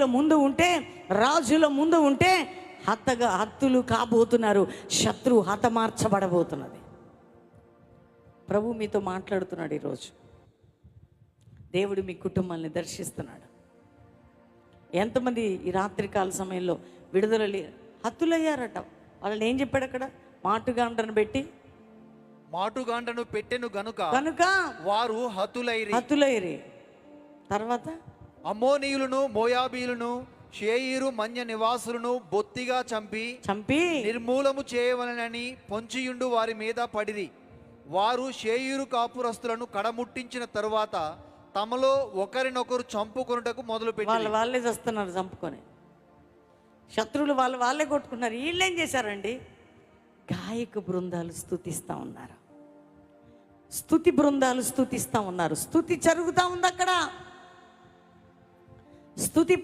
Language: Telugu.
నాయకుల ముందు ఉంటే, రాజుల ముందు ఉంటే హత్తులు కాబోతున్నారు. శత్రువు హతమార్చబడబోతున్నది. ప్రభు మీతో మాట్లాడుతున్నాడు ఈరోజు. దేవుడు మీ కుటుంబాన్ని దర్శిస్తున్నాడు. ఎంతమంది ఈ రాత్రికాల సమయంలో విడుదల హత్తులయ్యారట. వాళ్ళని ఏం చెప్పాడు అక్కడ? మాటుగాండ్రను పెట్టెను గనుక వారు హతులైరి. తర్వాత అమ్మోనీయులను, మోయాబీలను, షేయీరు మన్య నివాసులను బొత్తిగా చంపి నిర్మూలము చేయవలనని పొంచియుండు వారి మీద పడిరి. వారు షేయీరు కాపురస్తులను కడముట్టించిన తరువాత తమలో ఒకరినొకరు చంపుకొనుటకు మొదలుపెట్టారు. వాళ్ళే చేస్తున్నారు చంపుకొని. శత్రువులు వాళ్ళే కొట్టుకున్నారు. వీళ్ళేం చేశారండి? గాయక బృందాలు స్తుతిస్తూ ఉన్నారు. స్తుతి బృందాలు స్తుతిస్తూ ఉన్నారు. స్తుతి జరుగుతూ ఉంది అక్కడ. స్తుతి